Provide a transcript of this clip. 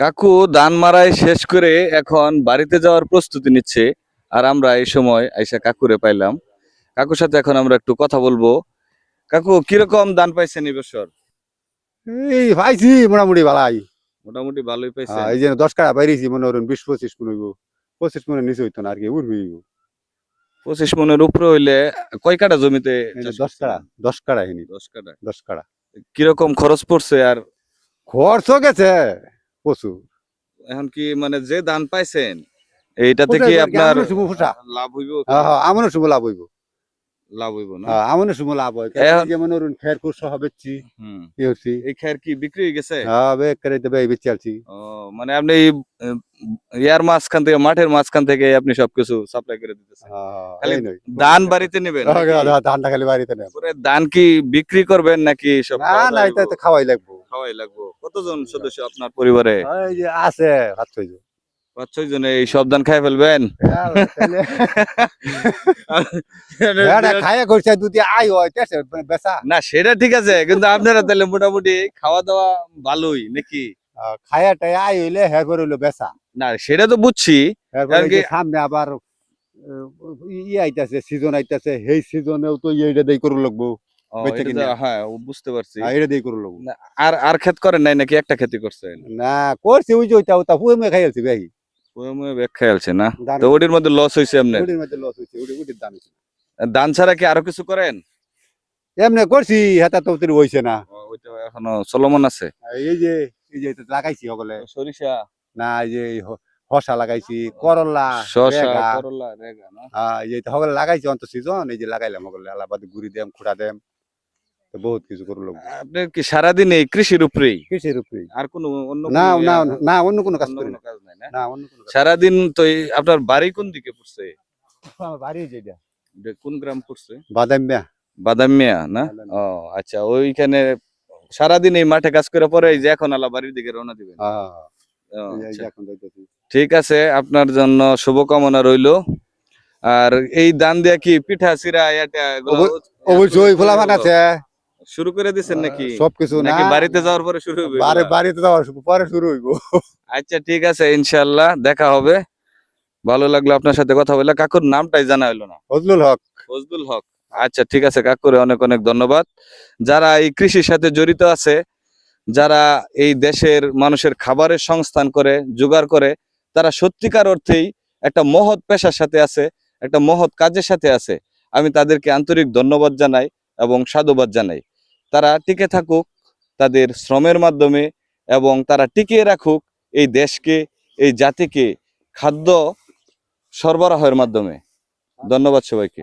কাকু ধান মারাই শেষ করে এখন বাড়িতে যাওয়ার প্রস্তুতি নিচ্ছে। আর আমরা এই সময় আইসা কাকুরে পাইলাম। কাকুর সাথে এখন আমরা একটু কথা বলবো। কাকু কিরকম ধান পাইছেন এই বছর? এই পাইছি মোটামুটি ভালাই। মোটামুটি ভালোই পাইছেন। এই যে 10 কাঠা পাইছি মনে করেন 20-25 মন হইব। 25 মনের নিচে হইতো না আর কি উঠবি। 25 মনের উপরে হইলে কয় কাঠা জমিতে চাষ 10 কাঠা করছিলেন? 10 কাঠা হিনি 10 কাঠা। 10 কাঠা। কিরকম খরচ পড়ছে? আর খরচ গেছে প্রচুর। এখন কি মানে যে ধান পাইছেন এইটা থেকে আপনার লাভ হইব? আমার সময় লাভ হইব। লাভ হইব না? আমার সময় লাভ হয় এখন যেমন খের খুর সহ বেচছি। এই খের কি বিক্রি হয়ে গেছে? বেচে আলছি। ও মানে আপনি এই, ইয়ার মাঝখান থেকে মাঠের মাঝখান থেকে আপনি সবকিছু সাপ্লাই করে দিতেছেন। খালি ধান বাড়িতে নেবেন নাকি? ধানটা খালি বাড়িতে নেব। পরে ধান কি বিক্রি করবেন নাকি সব না না এটা তো খাওয়াই লাগবো। খাওয়াই লাগবো? কতজন সদস্য আপনার পরিবারে? এই যে আছে 5-6 জন। 5-6 জনে এই সব ধান খাই ফেলবেন? খায়া করছে যদি আয় হয় বেচা। না সেটা ঠিক আছে, কিন্তু আপনারা তাহলে মোটামুটি খাওয়া দাওয়া ভালোই নাকি? খায়াটাই আয় হইলে হেরপর হইলো বেচা। না সেটা তো বুঝছি। কারণ কি সামনে আবার আইতাছে সিজন আইতাছে সেই সিজনেও তো এইটা দেই করু লাগবো। হ্যাঁ বুঝতে পারছি। এটা দেই করু লাগবো। আর আর ক্ষেত করেন নাই নাকি একটা ক্ষেতি করছেন? না করছি ওই যে ওইটা পুয়ে খাইছি ভাই। ব্যাখ্যা আছে না, তো ওটির মধ্যে লস হয়েছে এমনি? ওটির মধ্যে লস হইছে ওটির দাম হইছে। ধান ছাড়া কি আরো কিছু করেন? এমনি করছি হেতা তো হইছে না। ওইটা এখনো চলমান আছে। এই যে লাগাইছি সকলে সরিষা না এই যে শসা লাগাইছি করলা শসা করলা রেগা না? এই যে সকলে লাগাইছি অন্ত সিজন এই যে লাগাইলাম সকলে আলাবাদ গুড়ি দেম খুঁড়া দেম বহুত কিছু করে লাগবে। আপনি কি সারাদিন এই কৃষির উপরেই? কৃষির উপরেই। আর কোনো অন্য না কোনো না না অন্য কোনো কাজ অন্য করি কোনো না। কাজ নাই না? না অন্য কোনো কাজ। সারাদিন তো আপনার বাড়ি কোন দিকে পড়ছে? আমার বাড়ি যেটা এটা কোন গ্রাম পড়ছে? বাদামিয়া। বাদামিয়া না? ও আচ্ছা, ওইখানে সারাদিন এই মাঠে কাজ করে পরে এই যে এখন আলা বাড়ির দিকে রওনা দিবেন? ও, আচ্ছা। ঠিক আছে, আপনার জন্য শুভকামনা রইলো। আর এই ধান দিয়া কি পিঠা চিরা অবশ্যই ফলাফান আছে শুরু করে দিচ্ছেন নাকি? সবকিছু নাকি না বাড়িতে যাওয়ার পরে শুরু হবে? বাড়িতে যাওয়ার পরে শুরু হইব। আচ্ছা ঠিক আছে, ইনশাআল্লাহ দেখা হবে। ভালো লাগলো আপনার সাথে কথা বলে। কাকুর নামটাই জানা হলো না। ফজলুল হক। ফজলুল হক। আচ্ছা ঠিক আছে কাকুরে অনেক অনেক ধন্যবাদ। যারা এই কৃষির সাথে জড়িত আছে, যারা এই দেশের মানুষের খাবারের সংস্থান করে জোগাড় করে, তারা সত্যিকার অর্থেই একটা মহৎ পেশার সাথে আছে, একটা মহৎ কাজের সাথে আছে। আমি তাদেরকে আন্তরিক ধন্যবাদ জানাই এবং সাধুবাদ জানাই। তারা টিকে থাকুক তাদের শ্রমের মাধ্যমে, এবং তারা টিকিয়ে রাখুক এই দেশকে, এই জাতিকে খাদ্য সরবরাহের মাধ্যমে। ধন্যবাদ সবাইকে।